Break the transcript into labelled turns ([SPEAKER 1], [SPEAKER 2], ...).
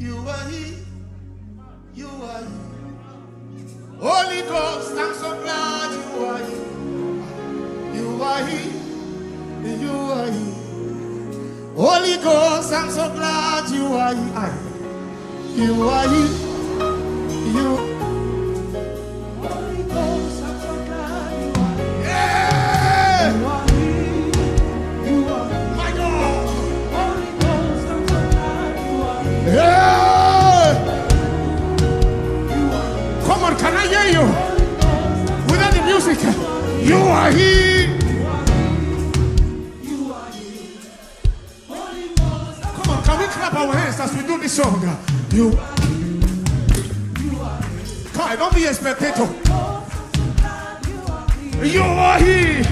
[SPEAKER 1] You are here. You are here. Holy Ghost, I'm so glad you are here. You are here. You are here. Holy Ghost, I'm so glad you are here. You are here. You. Holy Ghost, I'm so glad you are here. Yeah. You are here. You are here. My God. Holy Ghost, I'm so glad you are here. Yeah. You are here. Come on, can I hear you? Without the music, you are here. Can we clap our hands as we do this song? You come on, don't be a spectator. You are here.